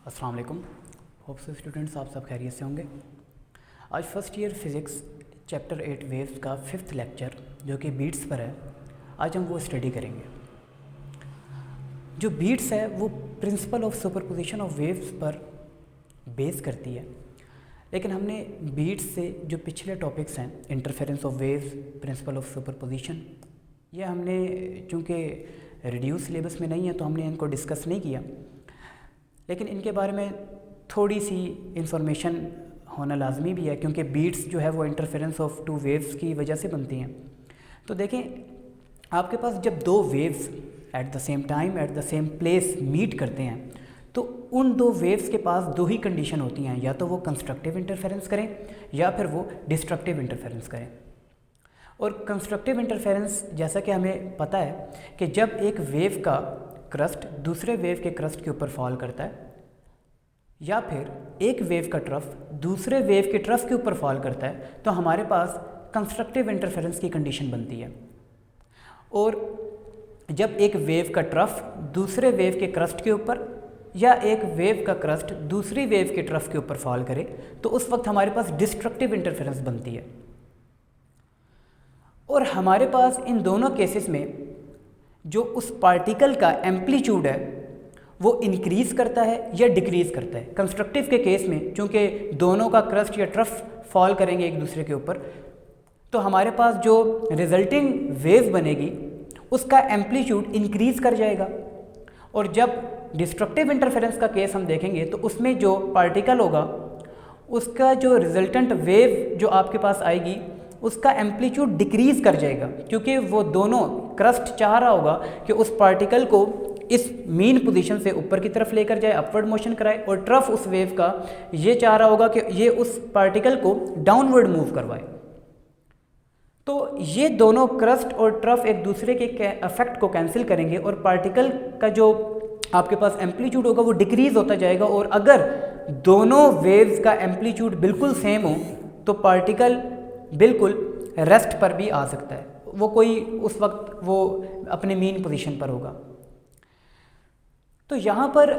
अस्सलाम वालेकुम। Hope so students आप सब खैरियत से होंगे। आज first year physics chapter 8 waves का 5th लेक्चर जो कि बीट्स पर है, आज हम वो स्टडी करेंगे। जो बीट्स है वो principle of superposition of waves पर बेस करती है, लेकिन हमने बीट्स से जो पिछले टॉपिक्स हैं interference of waves, principle of superposition, ये हमने चूँकि रिड्यूस सिलेबस में नहीं है तो हमने इनको डिस्कस नहीं किया, लेकिन इनके बारे में थोड़ी सी इंफॉर्मेशन होना लाजमी भी है क्योंकि बीट्स जो है वो इंटरफेरेंस ऑफ टू वेव्स की वजह से बनती हैं। तो देखें, आपके पास जब दो waves at the same time at the same place meet करते हैं तो उन दो वेव्स के पास दो ही कंडीशन होती हैं, या तो वो कंस्ट्रक्टिव इंटरफेरेंस करें या फिर वो डिस्ट्रक्टिव इंटरफेरेंस करें। और कंस्ट्रक्टिव इंटरफेरेंस जैसा कि हमें पता है कि जब एक वेव का क्रस्ट दूसरे वेव के क्रस्ट के ऊपर फॉल करता है या फिर एक वेव का ट्रफ दूसरे वेव के ट्रफ के ऊपर फॉल करता है तो हमारे पास कंस्ट्रक्टिव इंटरफेरेंस की कंडीशन बनती है। और जब एक वेव का ट्रफ दूसरे वेव के क्रस्ट के ऊपर या एक वेव का क्रस्ट दूसरी वेव के ट्रफ के ऊपर फॉल करे तो उस वक्त हमारे पास डिस्ट्रक्टिव इंटरफेरेंस बनती है। और हमारे पास इन दोनों केसेस में जो उस पार्टिकल का एम्पलीट्यूड है वो इंक्रीज़ करता है या डिक्रीज़ करता है। कंस्ट्रक्टिव के केस में चूँकि दोनों का क्रस्ट या ट्रफ फॉल करेंगे एक दूसरे के ऊपर तो हमारे पास जो रिजल्टिंग वेव बनेगी उसका एम्पलीट्यूड इंक्रीज़ कर जाएगा। और जब डिस्ट्रक्टिव इंटरफेरेंस का केस हम देखेंगे तो उसमें जो पार्टिकल होगा उसका जो रिजल्टेंट वेव जो आपके पास आएगी उसका एम्पलीट्यूड डिक्रीज़ कर जाएगा, क्योंकि वो दोनों क्रस्ट चाह रहा होगा कि उस पार्टिकल को इस मीन पोजीशन से ऊपर की तरफ लेकर जाए, अपवर्ड मोशन कराए, और ट्रफ उस वेव का ये चाह रहा होगा कि ये उस पार्टिकल को डाउनवर्ड मूव करवाए। तो ये दोनों क्रस्ट और ट्रफ एक दूसरे के इफेक्ट को कैंसिल करेंगे और पार्टिकल का जो आपके पास एम्पलीट्यूड होगा वो डिक्रीज़ होता जाएगा। और अगर दोनों वेव्स का एम्पलीट्यूड बिल्कुल सेम हो तो पार्टिकल बिल्कुल रेस्ट पर भी आ सकता है, वो कोई उस वक्त वो अपने मीन पोजीशन पर होगा। तो यहाँ पर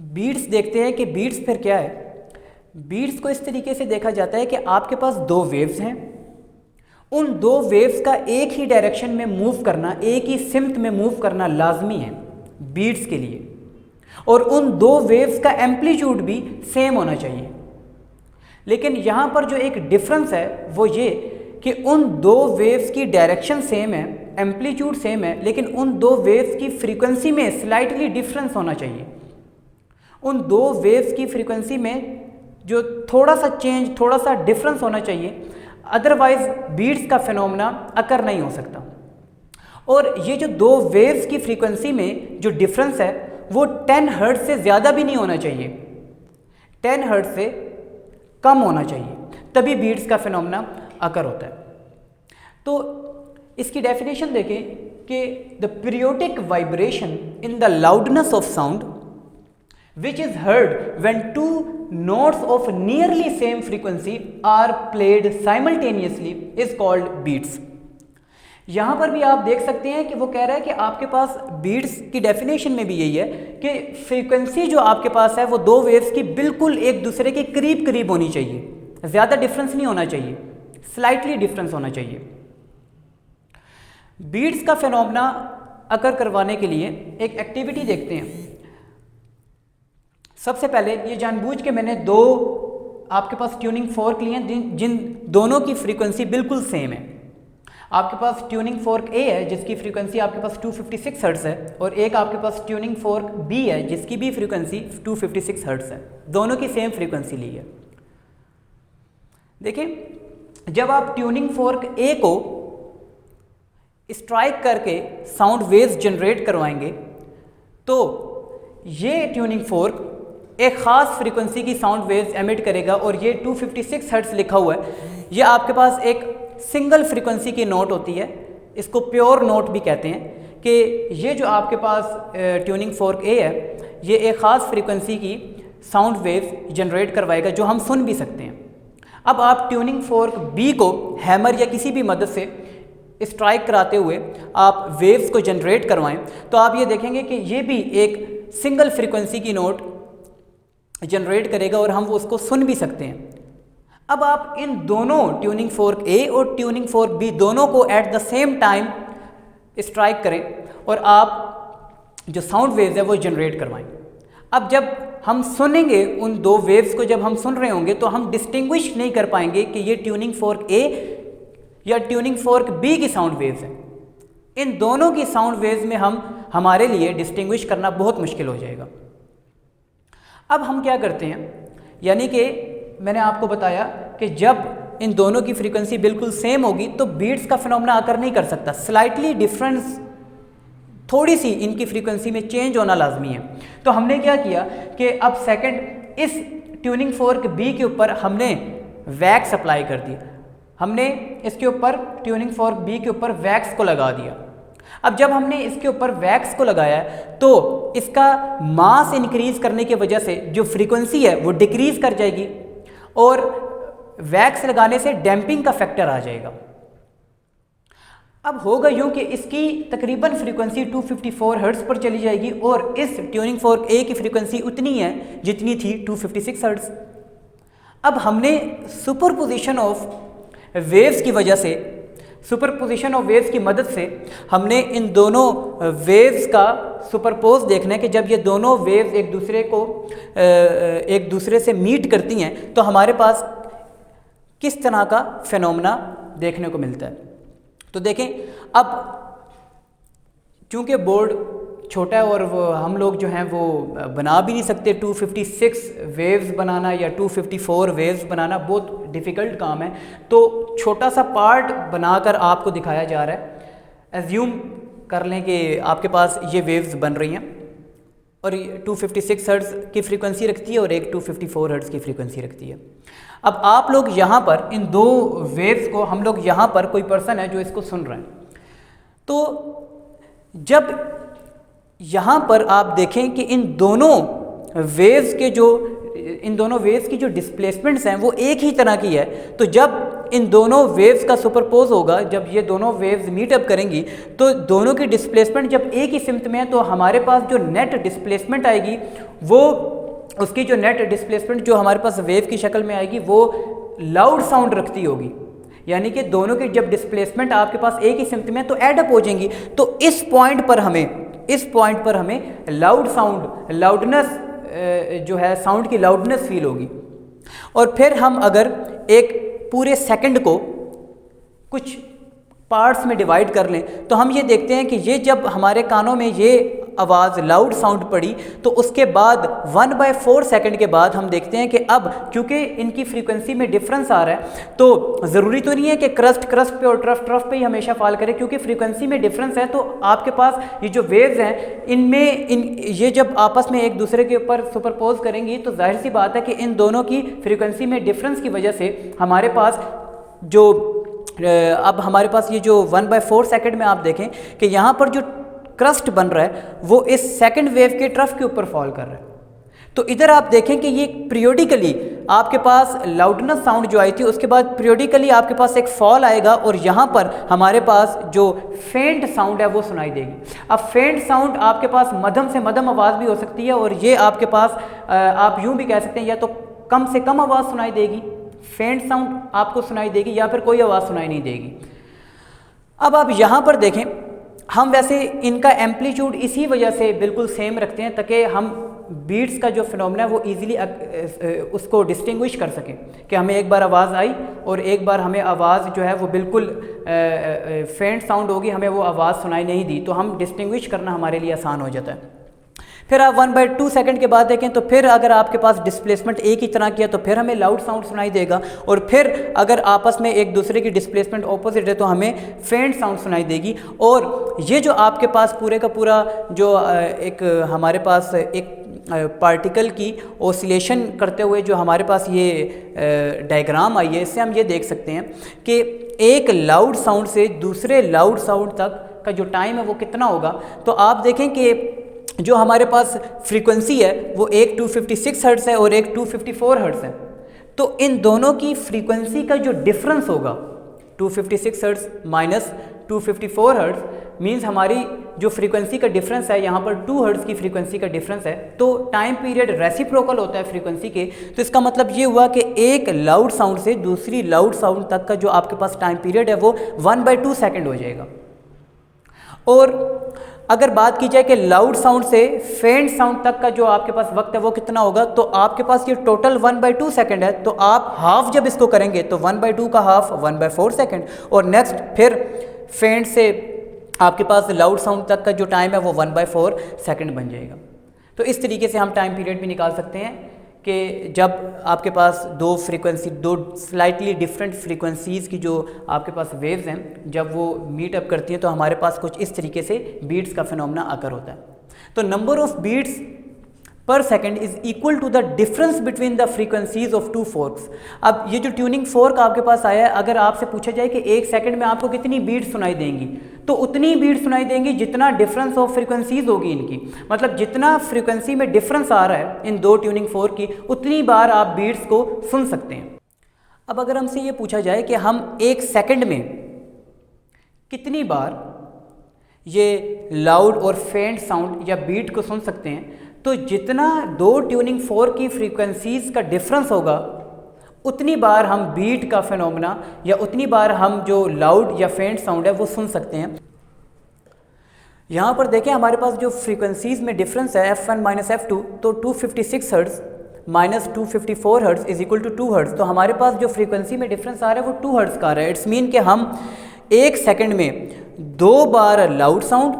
बीट्स देखते हैं कि बीट्स फिर क्या है। बीट्स को इस तरीके से देखा जाता है कि आपके पास दो वेव्स हैं, उन दो वेव्स का एक ही डायरेक्शन में मूव करना, एक ही सिमत में मूव करना लाजमी है बीट्स के लिए, और उन दो वेव्स का एम्पलीट्यूड भी सेम होना चाहिए। लेकिन यहाँ पर जो एक डिफरेंस है वो ये कि उन दो वेव्स की डायरेक्शन सेम है, एम्पलीट्यूड सेम है, लेकिन उन दो वेव्स की फ्रीक्वेंसी में स्लाइटली डिफरेंस होना चाहिए। उन दो वेव्स की फ्रीक्वेंसी में जो थोड़ा सा चेंज, थोड़ा सा डिफरेंस होना चाहिए, अदरवाइज बीट्स का फिनोमेना अकर नहीं हो सकता। और ये जो दो वेव्स की फ्रीक्वेंसी में जो डिफरेंस है वो 10 हर्ट्ज से ज़्यादा भी नहीं होना चाहिए, 10 हर्ट्ज से कम होना चाहिए, तभी बीट्स का फिनोमेना अकर होता है। तो इसकी डेफिनेशन देखें कि the periodic vibration in the loudness of sound which is heard when two notes of nearly same frequency are played simultaneously is called beats. यहाँ पर भी आप देख सकते हैं कि वो कह रहा है कि आपके पास बीट्स की डेफिनेशन में भी यही है कि फ्रीक्वेंसी जो आपके पास है वो दो वेव्स की बिल्कुल एक दूसरे के करीब करीब होनी चाहिए, ज़्यादा डिफरेंस नहीं होना चाहिए, स्लाइटली डिफरेंस होना चाहिए। बीट्स का फिनोमेना अकर करवाने के लिए एक एक्टिविटी देखते हैं। सबसे पहले ये जानबूझ के मैंने दो आपके पास ट्यूनिंग फोर्क लिए हैं जिन दोनों की फ्रीक्वेंसी बिल्कुल सेम है। आपके पास ट्यूनिंग फोर्क ए है जिसकी फ्रीक्वेंसी आपके पास 256 हर्ट्ज़ है, और एक आपके पास ट्यूनिंग फोर्क बी है जिसकी भी फ्रीक्वेंसी 256 हर्ट्ज़ है। दोनों की सेम फ्रीक्वेंसी ली है। देखिए, जब आप ट्यूनिंग फोर्क ए को स्ट्राइक करके साउंड वेव्स जनरेट करवाएंगे तो ये ट्यूनिंग फोर्क एक ख़ास फ्रीक्वेंसी की साउंड वेव्स एमिट करेगा, और ये 256 हर्ट्ज़ लिखा हुआ है, ये आपके पास एक सिंगल फ्रीक्वेंसी की नोट होती है, इसको प्योर नोट भी कहते हैं। कि ये जो आपके पास ट्यूनिंग फोर्क ए है ये एक ख़ास फ्रीक्वेंसी की साउंड वेव्स जनरेट करवाएगा जो हम सुन भी सकते हैं। अब आप ट्यूनिंग फोर्क बी को हैमर या किसी भी मदद से स्ट्राइक कराते हुए आप वेव्स को जनरेट करवाएं तो आप ये देखेंगे कि ये भी एक सिंगल फ्रीक्वेंसी की नोट जनरेट करेगा और हम उसको सुन भी सकते हैं। अब आप इन दोनों ट्यूनिंग फोर्क ए और ट्यूनिंग फोर्क बी दोनों को eight the same time strike करें और आप जो साउंड वेव्स है वो जनरेट करवाएं। अब जब हम सुनेंगे उन दो वेव्स को, जब हम सुन रहे होंगे तो हम डिस्टिंग्विश नहीं कर पाएंगे कि ये ट्यूनिंग फोर्क ए या ट्यूनिंग फोर्क बी की साउंड वेव्स हैं। इन दोनों की साउंड वेव्स में हमारे लिए डिस्टिंग्विश करना बहुत मुश्किल हो जाएगा। अब हम क्या करते हैं, यानी कि मैंने आपको बताया कि जब इन दोनों की फ्रीक्वेंसी बिल्कुल सेम होगी तो बीट्स का फिनोमेना आकर नहीं कर सकता। स्लाइटली डिफरेंस, थोड़ी सी इनकी फ्रीक्वेंसी में चेंज होना लाजमी है। तो हमने क्या किया कि अब सेकंड इस ट्यूनिंग फोर्क बी के ऊपर हमने वैक्स अप्लाई कर दी। हमने इसके ऊपर ट्यूनिंग फोर्क बी के ऊपर वैक्स को लगा दिया। अब जब हमने इसके ऊपर वैक्स को लगाया तो इसका मास इंक्रीज करने की वजह से जो फ्रीक्वेंसी है वो डिक्रीज कर जाएगी और वैक्स लगाने से डैम्पिंग का फैक्टर आ जाएगा। अब होगा यूं कि इसकी तकरीबन फ्रीक्वेंसी 254 हर्ट्ज़ पर चली जाएगी और इस ट्यूनिंग फोर्क ए की फ्रीक्वेंसी उतनी है जितनी थी 256 हर्ट्ज़। अब हमने सुपरपोजिशन ऑफ वेव्स की वजह से, सुपरपोजिशन ऑफ वेव्स की मदद से हमने इन दोनों वेव्स का सुपरपोज देखना है कि जब ये दोनों वेव्स एक दूसरे से मीट करती हैं तो हमारे पास किस तरह का फिनोमेना देखने को मिलता है। तो देखें, अब चूँकि बोर्ड छोटा है और हम लोग जो हैं वो बना भी नहीं सकते, 256 वेव्स बनाना या 254 वेव्स बनाना बहुत डिफ़िकल्ट काम है। तो छोटा सा पार्ट बनाकर आपको दिखाया जा रहा है। एज्यूम कर लें कि आपके पास ये वेव्स बन रही हैं और 256 हर्ट्ज़ की फ्रीक्वेंसी रखती है और एक 254 हर्ट्ज़ की फ्रीक्वेंसी रखती है। अब आप लोग यहाँ पर इन दो वेव्स को, हम लोग यहाँ पर कोई पर्सन है जो इसको सुन रहे हैं, तो जब यहाँ पर आप देखें कि इन दोनों वेव्स की जो डिस्प्लेसमेंट्स हैं वो एक ही तरह की है। तो जब इन दोनों वेव्स का सुपरपोज होगा, जब ये दोनों वेव्स मीटअप करेंगी तो दोनों की डिस्प्लेसमेंट जब एक ही सिमत में है तो हमारे पास जो नेट डिस्प्लेसमेंट आएगी वो, उसकी जो नेट डिस्प्लेसमेंट जो हमारे पास वेव की शक्ल में आएगी वो लाउड साउंड रखती होगी। यानी कि दोनों की जब डिस्प्लेसमेंट आपके पास एक ही सिमत में तो एडअप हो जाएंगी। तो इस पॉइंट पर हमें लाउड साउंड, लाउडनेस जो है साउंड की लाउडनेस फील होगी। और फिर हम अगर एक पूरे सेकंड को कुछ पार्ट्स में डिवाइड कर लें तो हम ये देखते हैं कि ये जब हमारे कानों में ये आवाज़ लाउड साउंड पड़ी तो उसके बाद 1/4 सेकंड के बाद हम देखते हैं कि अब क्योंकि इनकी फ्रीक्वेंसी में डिफरेंस आ रहा है तो ज़रूरी तो नहीं है कि क्रस्ट पे और ट्रफ पे ही हमेशा फॉल करे, क्योंकि फ्रीक्वेंसी में डिफरेंस है। तो आपके पास ये जो वेव्स हैं ये जब आपस में एक दूसरे के ऊपर सुपरपोज करेंगी तो जाहिर सी बात है कि इन दोनों की फ्रीक्वेंसी में डिफरेंस की वजह से हमारे पास जो अब हमारे पास ये जो 1/4 सेकंड में आप देखें कि यहाँ पर जो क्रस्ट बन रहा है वो इस सेकंड वेव के ट्रफ के ऊपर फॉल कर रहा है। तो इधर आप देखें कि ये पीरियोडिकली आपके पास लाउडनेस साउंड जो आई थी उसके बाद पीरियोडिकली आपके पास एक फॉल आएगा और यहाँ पर हमारे पास जो फेंट साउंड है वो सुनाई देगी। अब फेंट साउंड आपके पास मध्यम से मध्यम आवाज़ भी हो सकती है और ये आपके पास आप यूँ भी कह सकते हैं या तो कम से कम आवाज़ सुनाई देगी, फेंट साउंड आपको सुनाई देगी, या फिर कोई आवाज़ सुनाई नहीं देगी। अब आप यहाँ पर देखें, हम वैसे इनका एम्पलीट्यूड इसी वजह से बिल्कुल सेम रखते हैं ताकि हम बीट्स का जो फिनोमेना है वो इजीली उसको डिस्टिंग्विश कर सकें कि हमें एक बार आवाज़ आई और एक बार हमें आवाज़ जो है वो बिल्कुल फेंट साउंड होगी, हमें वो आवाज़ सुनाई नहीं दी, तो हम डिस्टिंग्विश करना हमारे लिए आसान हो जाता है। फिर आप 1/2 सेकंड के बाद देखें तो फिर अगर आपके पास डिस्प्लेसमेंट एक ही तरह की है तो फिर हमें लाउड साउंड सुनाई देगा, और फिर अगर आपस में एक दूसरे की डिस्प्लेसमेंट ऑपोजिट है तो हमें फेंट साउंड सुनाई देगी। और ये जो आपके पास पूरे का पूरा जो एक हमारे पास एक पार्टिकल की ओसिलेशन करते हुए जो हमारे पास ये डायग्राम आई है, इससे हम ये देख सकते हैं कि एक लाउड साउंड से दूसरे लाउड साउंड तक का जो टाइम है वो कितना होगा। तो आप देखें कि जो हमारे पास फ्रीक्वेंसी है वो एक 256 हर्ट्ज़ है और एक 254 हर्ट्ज़ है। तो इन दोनों की फ्रीक्वेंसी का जो डिफरेंस होगा 256 हर्ट्ज़ माइनस 254 हर्ट्ज़ मींस हमारी जो फ्रीक्वेंसी का डिफरेंस है यहाँ पर 2 हर्ट्ज़ की फ्रीक्वेंसी का डिफरेंस है, तो टाइम पीरियड रेसिप्रोकल होता है फ्रीक्वेंसी के। तो इसका मतलब ये हुआ कि एक लाउड साउंड से दूसरी लाउड साउंड तक का जो आपके पास टाइम पीरियड है वो 1/2 सेकेंड हो जाएगा। और अगर बात की जाए कि लाउड साउंड से फेंट साउंड तक का जो आपके पास वक्त है वो कितना होगा, तो आपके पास ये टोटल 1/2 सेकेंड है, तो आप हाफ जब इसको करेंगे तो 1/2 का हाफ 1/4 सेकेंड, और नेक्स्ट फिर फेंट से आपके पास लाउड साउंड तक का जो टाइम है वो 1/4 सेकेंड बन जाएगा। तो इस तरीके से हम टाइम पीरियड भी निकाल सकते हैं कि जब आपके पास दो स्लाइटली डिफरेंट फ्रीक्वेंसीज़ की जो आपके पास वेव्स हैं जब वो मीट अप करती हैं तो हमारे पास कुछ इस तरीके से बीट्स का फिनोमेना अकर होता है। तो number of beats per second is equal to the difference between the frequencies of two forks. अब ये जो ट्यूनिंग फोर्क आपके पास आया है, अगर आपसे पूछा जाए कि एक सेकंड में आपको कितनी बीट सुनाई देंगी, तो उतनी बीट सुनाई देंगी जितना डिफरेंस ऑफ फ्रीक्वेंसीज होगी इनकी। मतलब जितना फ्रीक्वेंसी में डिफरेंस आ रहा है इन दो ट्यूनिंग फोर्क की, उतनी बार आप बीट्स को सुन सकते हैं। अब अगर हमसे ये पूछा जाए कि हम एक सेकंड में कितनी बार ये लाउड और फेंट साउंड या बीट को सुन सकते हैं, तो जितना दो ट्यूनिंग फोर्क की फ्रीक्वेंसीज का डिफरेंस होगा उतनी बार हम बीट का फिनोमेना या उतनी बार हम जो लाउड या फेंट साउंड है वो सुन सकते हैं। यहाँ पर देखें हमारे पास जो फ्रीक्वेंसीज में डिफरेंस है f1 माइनस f2, तो 256 hertz minus 254 hertz is equal to 2 hertz. तो हमारे पास जो फ्रीक्वेंसी में डिफरेंस आ रहा है वो 2 हर्ट्ज़ का आ रहा है। इट्स मीन कि हम एक सेकंड में 2 बार लाउड साउंड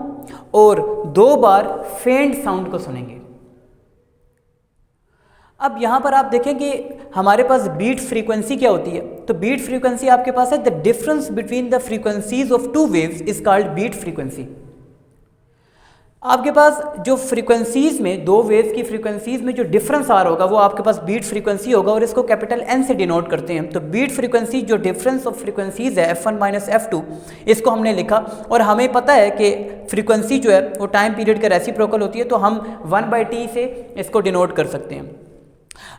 और 2 बार फेंट साउंड को सुनेंगे। अब यहाँ पर आप देखें कि हमारे पास बीट फ्रीक्वेंसी क्या होती है, तो बीट फ्रीक्वेंसी आपके पास है the difference between the frequencies of two waves is called beat frequency. आपके पास जो फ्रीक्वेंसीज में दो वेव्स की फ्रीक्वेंसीज में जो डिफरेंस आ रहा होगा वो आपके पास बीट फ्रीक्वेंसी होगा और इसको कैपिटल N से डिनोट करते हैं। तो बीट फ्रीक्वेंसी जो डिफरेंस ऑफ फ्रीक्वेंसीज है f1 माइनस f2, इसको हमने लिखा और हमें पता है कि फ्रीक्वेंसी जो है वो टाइम पीरियड का रेसिप्रोकल होती है, तो हम 1/t से इसको डिनोट कर सकते हैं।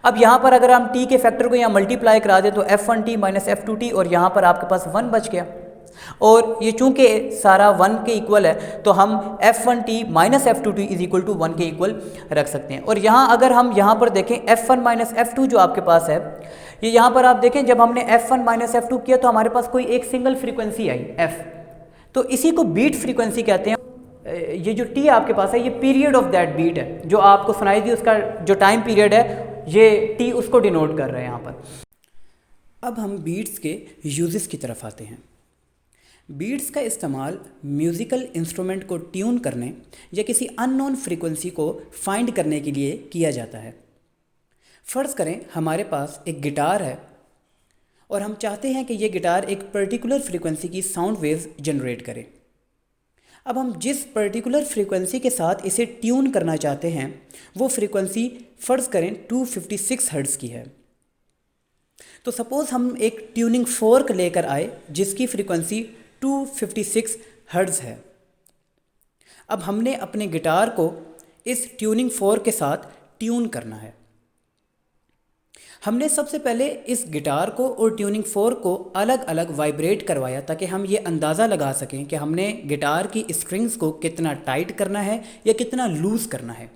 अब यहाँ पर अगर हम t के फैक्टर को यहाँ मल्टीप्लाई करा दें तो f1t माइनस f2t और यहाँ पर आपके पास 1 बच गया, और ये चूंकि सारा 1 के इक्वल है तो हम f1t minus f2t is equal to 1 के इक्वल रख सकते हैं। और यहाँ अगर हम यहाँ पर देखें f1 माइनस f2 जो आपके पास है, ये यहाँ पर आप देखें जब हमने f1 माइनस f2 किया तो हमारे पास कोई एक सिंगल फ्रीक्वेंसी आई f, तो इसी को बीट फ्रीक्वेंसी कहते हैं। ये जो t आपके पास है ये पीरियड ऑफ दैट बीट है, जो आपको सुनाई दी उसका जो टाइम पीरियड है ये t उसको डिनोट कर रहे हैं यहाँ पर। अब हम बीट्स के यूजेस की तरफ आते हैं। बीट्स का इस्तेमाल म्यूज़िकल इंस्ट्रूमेंट को ट्यून करने या किसी अननोन फ्रीक्वेंसी को फाइंड करने के लिए किया जाता है। फ़र्ज़ करें हमारे पास एक गिटार है और हम चाहते हैं कि ये गिटार एक पर्टिकुलर फ्रीक्वेंसी की साउंड वेव्स जनरेट करे। अब हम जिस पर्टिकुलर फ्रीक्वेंसी के साथ इसे ट्यून करना चाहते हैं वो फ्रीक्वेंसी फ़र्ज़ करें 256 हर्ट्ज़ की है। तो सपोज़ हम एक ट्यूनिंग फोर्क लेकर आए जिसकी फ्रीक्वेंसी 256 हर्ट्ज़ है। अब हमने अपने गिटार को इस ट्यूनिंग फोर्क के साथ ट्यून करना है। हमने सबसे पहले इस गिटार को और ट्यूनिंग फोर्क को अलग अलग वाइब्रेट करवाया ताकि हम ये अंदाज़ा लगा सकें कि हमने गिटार की स्ट्रिंग्स को कितना टाइट करना है या कितना लूज़ करना है।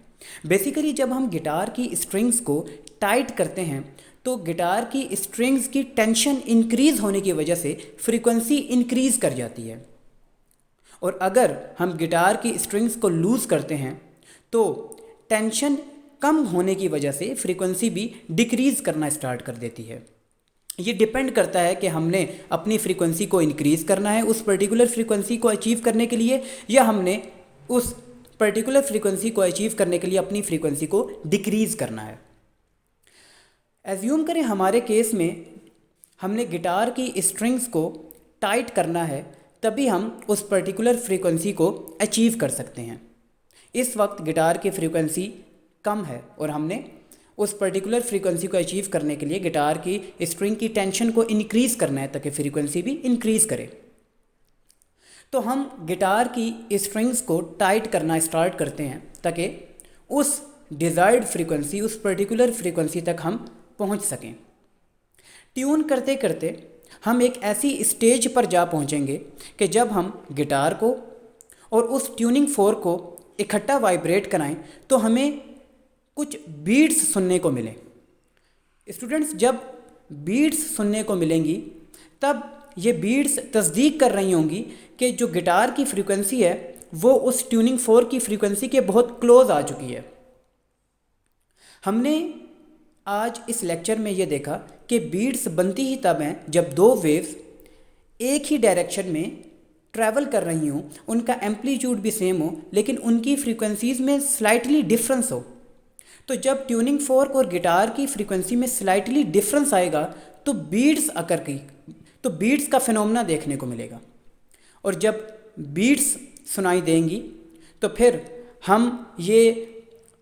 बेसिकली जब हम गिटार की स्ट्रिंग्स को टाइट करते हैं तो गिटार की स्ट्रिंग्स की टेंशन इंक्रीज़ होने की वजह से फ्रीक्वेंसी इंक्रीज़ कर जाती है, और अगर हम गिटार की स्ट्रिंग्स को लूज़ करते हैं तो टेंशन कम होने की वजह से फ्रीक्वेंसी भी डिक्रीज़ करना स्टार्ट कर देती है। ये डिपेंड करता है कि हमने अपनी फ्रीक्वेंसी को इंक्रीज़ करना है उस पर्टिकुलर फ्रीक्वेंसी को अचीव करने के लिए, या हमने उस पर्टिकुलर फ्रीक्वेंसी को अचीव करने के लिए अपनी फ्रीक्वेंसी को डिक्रीज़ करना है। एज्यूम करें हमारे केस में हमने गिटार की स्ट्रिंग्स को टाइट करना है, तभी हम उस पर्टिकुलर फ्रीक्वेंसी को अचीव कर सकते हैं। इस वक्त गिटार की फ्रीक्वेंसी कम है और हमने उस पर्टिकुलर फ्रीक्वेंसी को अचीव करने के लिए गिटार की स्ट्रिंग की टेंशन को इंक्रीज़ करना है ताकि फ्रीक्वेंसी भी इंक्रीज़ करे। तो हम गिटार की स्ट्रिंग्स को टाइट करना स्टार्ट करते हैं ताकि उस डिज़ायर्ड फ्रीक्वेंसी, उस पर्टिकुलर फ्रीक्वेंसी तक हम पहुंच सकें। ट्यून करते करते हम एक ऐसी स्टेज पर जा पहुंचेंगे कि जब हम गिटार को और उस ट्यूनिंग फोर्क को इकट्ठा वाइब्रेट कराएं तो हमें कुछ बीट्स सुनने को मिले। स्टूडेंट्स, जब बीट्स सुनने को मिलेंगी तब ये बीट्स तस्दीक कर रही होंगी कि जो गिटार की फ्रीक्वेंसी है वो उस ट्यूनिंग फोर्क की फ्रीक्वेंसी के बहुत क्लोज आ चुकी है। हमने आज इस लेक्चर में ये देखा कि बीट्स बनती ही तब हैं जब दो वेव्स एक ही डायरेक्शन में ट्रैवल कर रही हों, उनका एम्पलीट्यूड भी सेम हो लेकिन उनकी फ्रीक्वेंसीज़ में स्लाइटली डिफरेंस हो। तो जब ट्यूनिंग फोर्क और गिटार की फ्रीक्वेंसी में स्लाइटली डिफरेंस आएगा तो बीट्स का फिनोमेना देखने को मिलेगा। और जब बीट्स सुनाई देंगी तो फिर हम ये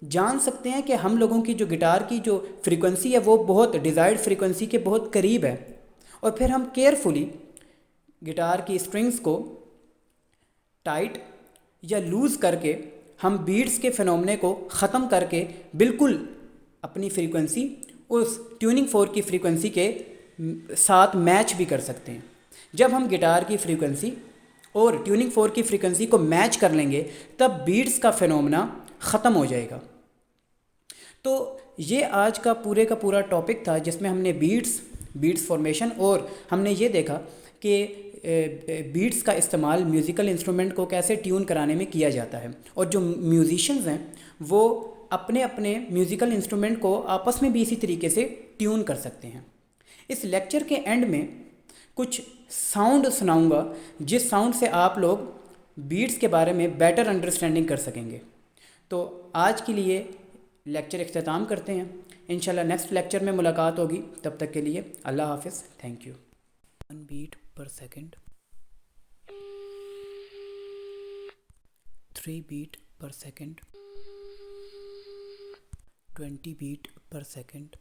जान सकते हैं कि हम लोगों की जो गिटार की जो फ्रीक्वेंसी है वो बहुत डिज़ायर्ड फ्रीक्वेंसी के बहुत करीब है। और फिर हम केयरफुली गिटार की स्ट्रिंग्स को टाइट या लूज़ करके हम बीट्स के फिनोमेने को ख़त्म करके बिल्कुल अपनी फ्रीक्वेंसी उस ट्यूनिंग फोर्क की फ्रीक्वेंसी के साथ मैच भी कर सकते हैं। जब हम गिटार की फ्रीक्वेंसी और ट्यूनिंग फोर्क की फ्रीक्वेंसी को मैच कर लेंगे तब बीट्स का फिनोमेना ख़त्म हो जाएगा। तो ये आज का पूरा टॉपिक था जिसमें हमने बीट्स फॉर्मेशन और हमने ये देखा कि बीट्स का इस्तेमाल म्यूज़िकल इंस्ट्रूमेंट को कैसे ट्यून कराने में किया जाता है और जो म्यूजिशियंस हैं वो अपने अपने म्यूज़िकल इंस्ट्रूमेंट को आपस में भी इसी तरीके से ट्यून कर सकते हैं। इस लेक्चर के एंड में कुछ साउंड सुनाऊंगा जिस साउंड से आप लोग बीट्स के बारे में बेटर अंडरस्टैंडिंग कर सकेंगे। तो आज के लिए लेक्चर इख्तिताम करते हैं। इंशाल्लाह नेक्स्ट लेक्चर में मुलाकात होगी। तब तक के लिए अल्लाह हाफिज़। Thank you. 1 beat per second, 3 beat per second, 20 beat per second,